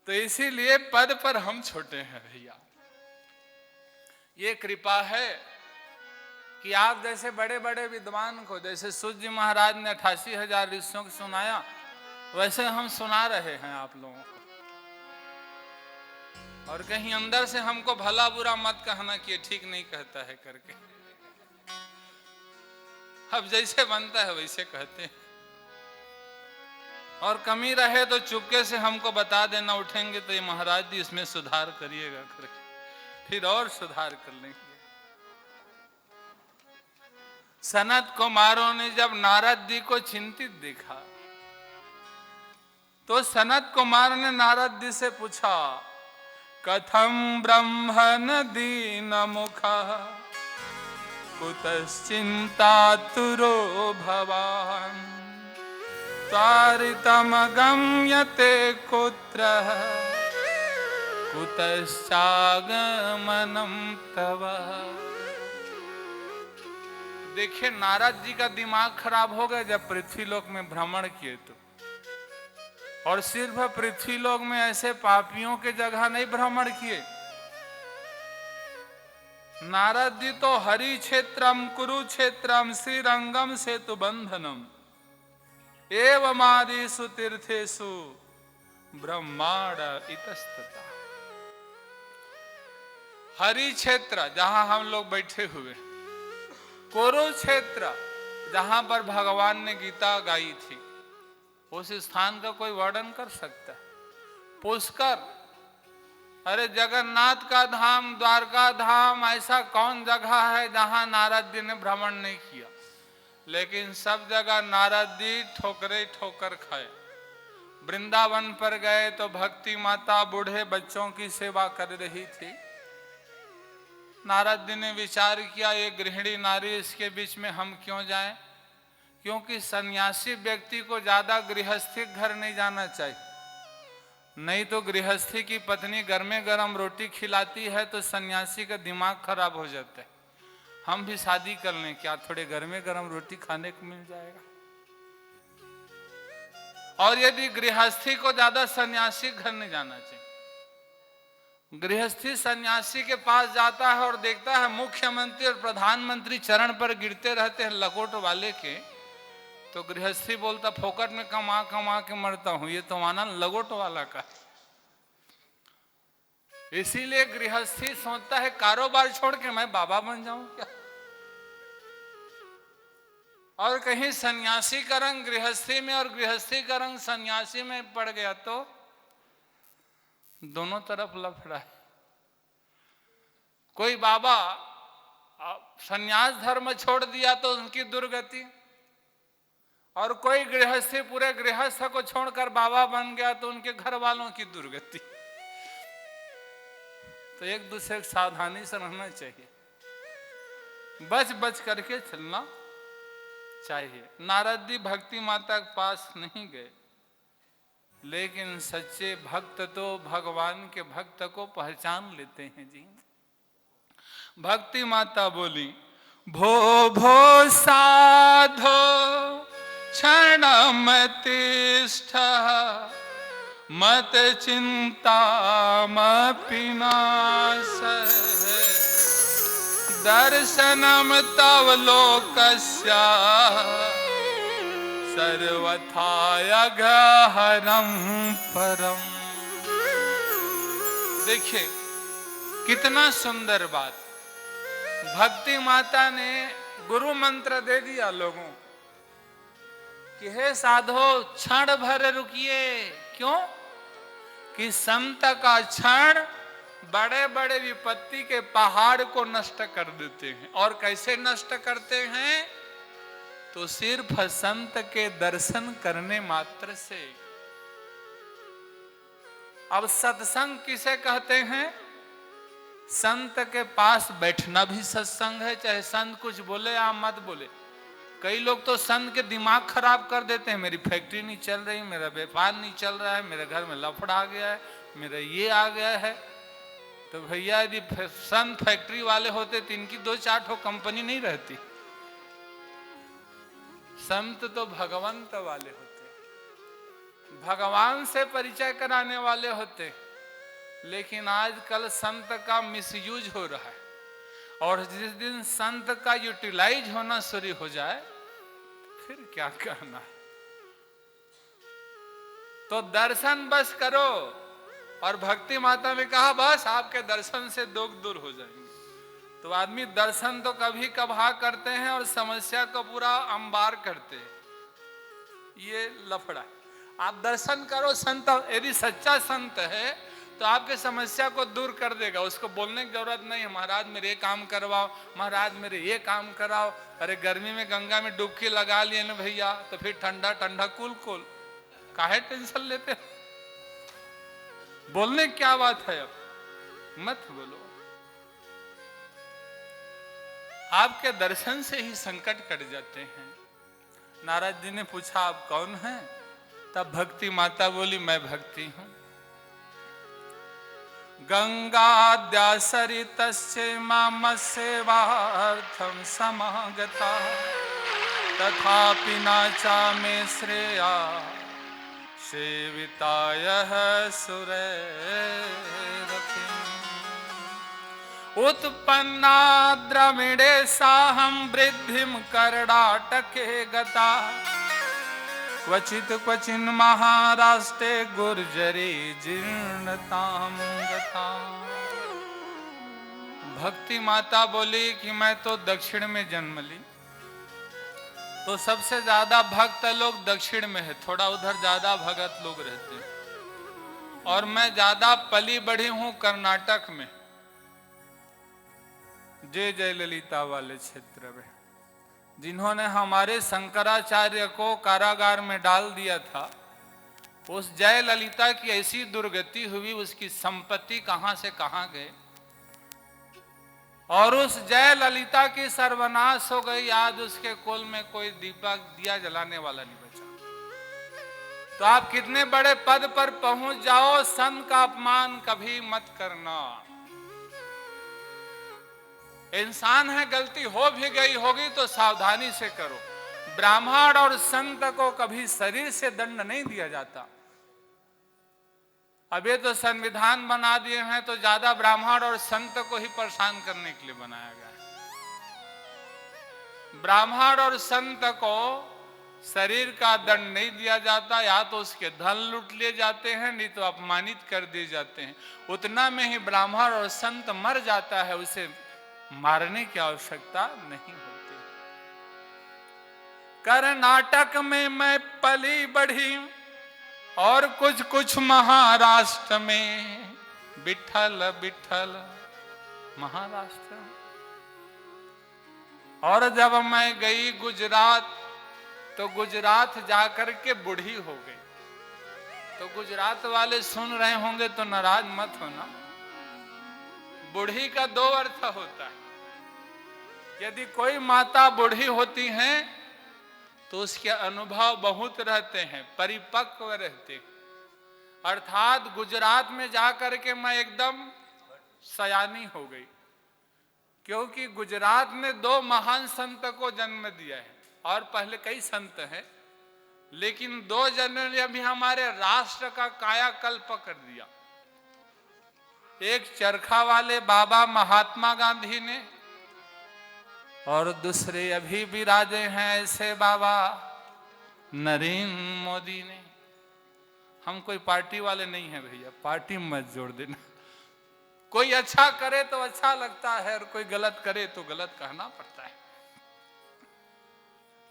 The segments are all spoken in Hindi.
तो इसीलिए पद पर हम छोटे हैं भैया। ये कृपा है कि आप जैसे बड़े बड़े विद्वान को, जैसे सूत जी महाराज ने 88,000 ऋषियों को सुनाया, वैसे हम सुना रहे हैं आप लोगों को। और कहीं अंदर से हमको भला बुरा मत कहना कि ये ठीक नहीं कहता है करके। अब जैसे बनता है वैसे कहते हैं, और कमी रहे तो चुपके से हमको बता देना, उठेंगे तो ये महाराज जी इसमें सुधार करिएगा करके, फिर और सुधार कर लेंगे। सनत कुमारों ने जब नारद जी को चिंतित देखा तो सनत कुमार ने नारद जी से पूछा, कथम ब्रह्मन दीन मुखा कुतश्चिंतातुरो भवान तारितम गम्यते कुत्र कुतश्चागमनम तव। देखिए नारद जी का दिमाग खराब हो गया जब पृथ्वी लोक में भ्रमण किए तो, और सिर्फ पृथ्वी लोक में ऐसे पापियों के जगह नहीं भ्रमण किए। नारद जी तो हरि क्षेत्रम कुरुक्षेत्रम श्रीरंगम सेतु बंधनम एवमादिषु तीर्थेषु ब्रह्मांड इतस्ततः। हरि क्षेत्र जहां हम लोग बैठे हुए, कुरुक्षेत्र जहां पर भगवान ने गीता गाई थी, उस स्थान का कोई वर्णन कर सकता है? पुष्कर, अरे जगन्नाथ का धाम, द्वारका धाम, ऐसा कौन जगह है जहां नारद जी ने भ्रमण नहीं किया? लेकिन सब जगह नारद जी ठोकरे ठोकर खाए। वृंदावन पर गए तो भक्ति माता बूढ़े बच्चों की सेवा कर रही थी। नारद जी ने विचार किया, ये गृहिणी नारी, इसके बीच में हम क्यों जाएं? क्योंकि सन्यासी व्यक्ति को ज्यादा गृहस्थी घर नहीं जाना चाहिए, नहीं तो गृहस्थी की पत्नी गर्मे गर्म रोटी खिलाती है तो सन्यासी का दिमाग खराब हो जाता है। हम भी शादी कर लें क्या, थोड़े गर्मे गर्म रोटी खाने को मिल जाएगा। और यदि गृहस्थी को ज्यादा सन्यासी घर नहीं जाना चाहिए। गृहस्थी सन्यासी के पास जाता है और देखता है मुख्यमंत्री और प्रधानमंत्री चरण पर गिरते रहते हैं लकोट वाले के, तो गृहस्थी बोलता फोकट में कमा कमा के मरता हूं, ये तो माना लकोट वाला का। इसीलिए गृहस्थी सोचता है कारोबार छोड़ के मैं बाबा बन जाऊं क्या। और कहीं सन्यासी का रंग गृहस्थी में और गृहस्थी का रंग सन्यासी में पड़ गया तो दोनों तरफ लफड़ा है। कोई बाबा सन्यास धर्म छोड़ दिया तो उनकी दुर्गति, और कोई गृहस्थी पूरे गृहस्थ को छोड़कर बाबा बन गया तो उनके घर वालों की दुर्गति। तो एक दूसरे की सावधानी से रहना चाहिए, बच बच करके चलना चाहिए। नारद जी भक्ति माता के पास नहीं गए, लेकिन सच्चे भक्त तो भगवान के भक्त को पहचान लेते हैं जी। भक्ति माता बोली, भो भो साधो क्षणम तिष्ठ मत चिंतामपि नासः दर्शनम तव लोकस्य सर्वथा गहरम परम। देखिए कितना सुंदर बात। भक्ति माता ने गुरु मंत्र दे दिया लोगों को कि हे साधो क्षण भर रुकिए। क्यों? कि संत का क्षण बड़े बड़े विपत्ति के पहाड़ को नष्ट कर देते हैं। और कैसे नष्ट करते हैं? तो सिर्फ संत के दर्शन करने मात्र से। अब सत्संग किसे कहते हैं? संत के पास बैठना भी सत्संग है, चाहे संत कुछ बोले या मत बोले। कई लोग तो संत के दिमाग खराब कर देते हैं, मेरी फैक्ट्री नहीं चल रही, मेरा व्यापार नहीं चल रहा है, मेरे घर में लफड़ा आ गया है, मेरा ये आ गया है। तो भैया यदि संत फैक्ट्री वाले होते तो इनकी 2-4 ठो कंपनी नहीं रहती। संत तो भगवंत वाले होते। भगवान से परिचय कराने वाले होते, लेकिन आजकल संत का मिसयूज हो रहा है। और जिस दिन संत का यूटिलाइज होना शुरू हो जाए फिर क्या करना है। तो दर्शन बस करो, और भक्ति माता में कहा बस आपके दर्शन से दुख दूर हो जाएंगे। तो आदमी दर्शन तो कभी कभार करते हैं और समस्या को पूरा अंबार करते हैं, ये लफड़ा। आप दर्शन करो, संत यदि सच्चा संत है तो आपके समस्या को दूर कर देगा। उसको बोलने की जरूरत नहीं है महाराज मेरे ये काम करवाओ, महाराज मेरे ये काम कराओ। अरे गर्मी में गंगा में डुबकी लगा लिए ना भैया, तो फिर ठंडा ठंडा कूल कूल, काहे टेंशन लेते हो? बोलने की क्या बात है, अब मत बोलो। आपके दर्शन से ही संकट कट जाते हैं। नारद जी ने पूछा आप कौन हैं? तब भक्ति माता बोली मैं भक्ति हूं। गंगाद्या सरितस्य माम सेवार्थम समागता, तथापि न चामे श्रेया सेविताय सुरैरपि। उत्पन्ना द्रविड़े साहं वृद्धिं कर्णाटके गता, क्वचित क्वचिन महाराष्ट्रे गुर्जरी जीर्णतां गता। भक्ति माता बोली कि मैं तो दक्षिण में जन्म ली, तो सबसे ज्यादा भक्त लोग दक्षिण में है, थोड़ा उधर ज्यादा भगत लोग रहते हैं। और मैं ज्यादा पली बढ़ी हूं कर्नाटक में, जय जय ललिता वाले क्षेत्र में, जिन्होंने हमारे शंकराचार्य को कारागार में डाल दिया था। उस जय ललिता की ऐसी दुर्गति हुई, उसकी संपत्ति कहां से कहां गए, और उस जय ललिता की सर्वनाश हो गई। आज उसके कुल में कोई दीपक दिया जलाने वाला नहीं बचा। तो आप कितने बड़े पद पर पहुंच जाओ, संत का अपमान कभी मत करना। इंसान है, गलती हो भी गई होगी तो सावधानी से करो। ब्राह्मण और संत को कभी शरीर से दंड नहीं दिया जाता। अब ये तो संविधान बना दिए हैं तो ज्यादा ब्राह्मण और संत को ही परेशान करने के लिए बनाया गया है। ब्राह्मण और संत को शरीर का दंड नहीं दिया जाता, या तो उसके धन लूट लिए जाते हैं, नहीं तो अपमानित कर दिए जाते हैं। उतना में ही ब्राह्मण और संत मर जाता है, उसे मारने की आवश्यकता नहीं होती। कर्नाटक में मैं पली बढ़ी और कुछ कुछ महाराष्ट्र में, विठल विठल महाराष्ट्र। और जब मैं गई गुजरात, तो गुजरात जाकर के बूढ़ी हो गई। तो गुजरात वाले सुन रहे होंगे तो नाराज मत होना। बूढ़ी का दो अर्थ होता है। यदि कोई माता बूढ़ी होती हैं तो उसके अनुभव बहुत रहते हैं, परिपक्व रहते हैं। अर्थात गुजरात में जाकर के मैं एकदम सयानी हो गई, क्योंकि गुजरात ने दो महान संत को जन्म दिया है। और पहले कई संत हैं, लेकिन दो जनों ने अभी हमारे राष्ट्र का कायाकल्प कर दिया। एक चरखा वाले बाबा महात्मा गांधी ने, और दूसरे अभी विराजे हैं ऐसे बाबा नरेंद्र मोदी ने। हम कोई पार्टी वाले नहीं हैं भैया, पार्टी मत जोड़ देना। कोई अच्छा करे तो अच्छा लगता है, और कोई गलत करे तो गलत कहना पड़ता है।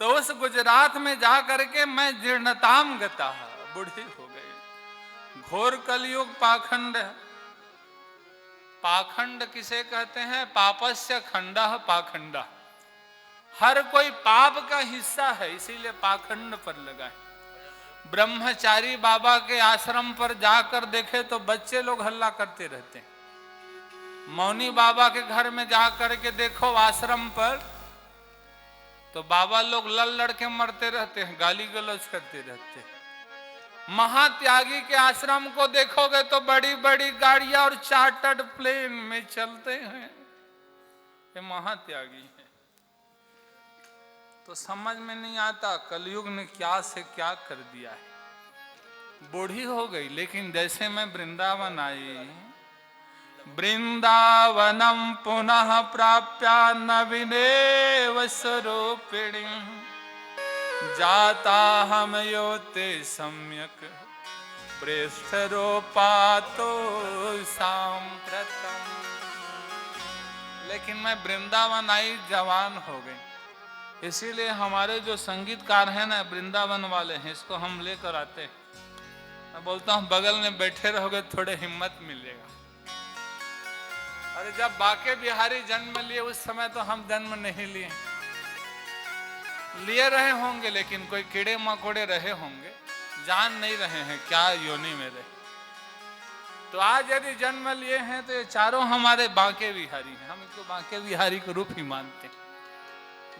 तो उस गुजरात में जा करके मैं जीर्णताम गता, बूढ़ी हो गई। घोर कलयुग पाखंड। पाखंड किसे कहते हैं? पापस्य खंडः पाखंडः। हर कोई पाप का हिस्सा है, इसीलिए पाखंड पर लगा है। ब्रह्मचारी बाबा के आश्रम पर जाकर देखे तो बच्चे लोग हल्ला करते रहते हैं। मौनी बाबा के घर में जाकर के देखो आश्रम पर, तो बाबा लोग लड़ लड़ के मरते रहते हैं, गाली गलौज करते रहते हैं। महात्यागी के आश्रम को देखोगे तो बड़ी बड़ी गाड़ियां और चार्टर्ड प्लेन में चलते हैं, ये महात्यागी है। तो समझ में नहीं आता कलयुग ने क्या से क्या कर दिया है। बूढ़ी हो गई, लेकिन जैसे मैं वृंदावन आई, वृंदावनम पुनः प्राप्या नवीनेव स्वरूपिणी, जाता हम योते सम्यक पृष्ठरोपातो सांप्रतम। लेकिन मैं वृंदावन आई, जवान हो गई। इसीलिए हमारे जो संगीतकार हैं ना, वृंदावन वाले हैं, इसको हम लेकर आते हैं। मैं बोलता हूँ बगल में बैठे रहोगे थोड़े हिम्मत मिलेगा। अरे जब बाके बिहारी जन्म लिए उस समय तो हम जन्म नहीं लिए, लिए रहे होंगे लेकिन कोई कीड़े मकोड़े रहे होंगे, जान नहीं रहे हैं क्या योनि में रहे। तो आज यदि जन्म लिए हैं तो ये चारों हमारे बांके बिहारी हैं। हम इसको बांके बिहारी के रूप ही मानते हैं,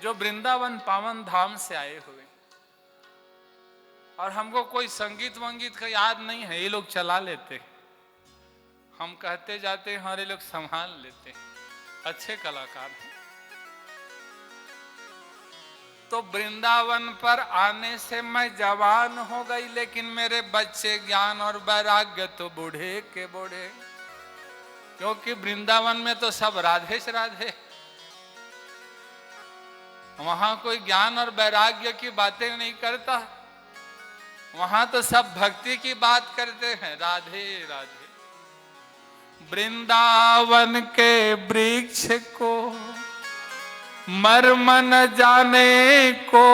जो वृंदावन पावन धाम से आए हुए। और हमको कोई संगीत वंगीत का याद नहीं है, ये लोग चला लेते, हम कहते जाते हैं, हमारे लोग संभाल लेते हैं, अच्छे कलाकार हैं। तो वृंदावन पर आने से मैं जवान हो गई, लेकिन मेरे बच्चे ज्ञान और वैराग्य तो बूढ़े के बूढ़े, क्योंकि वृंदावन में तो सब राधे से राधे, वहां कोई ज्ञान और वैराग्य की बातें नहीं करता, वहां तो सब भक्ति की बात करते हैं, राधे राधे। वृंदावन के वृक्ष को मर्म न जाने को,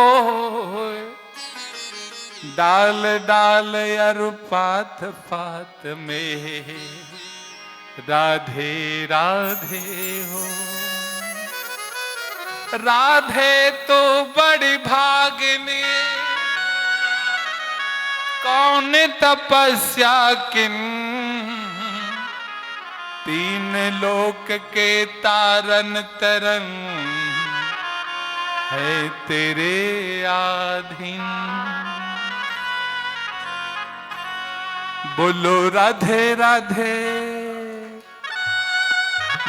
डाल डाल अरु पात पात में राधे राधे हो। राधे तो बड़ी भागिनी, कौन तपस्या किन, तीन लोक के तारन तरन है तेरे आधीन। बोलो राधे राधे,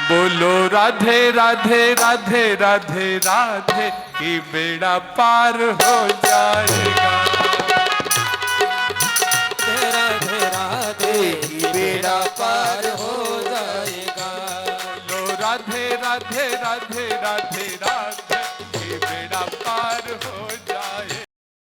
बोलो राधे राधे राधे राधे राधे, कि बेड़ा पार हो जाएगा। राधे राधे की बेड़ा पार हो जाएगा। बोलो राधे राधे राधे राधे राधे,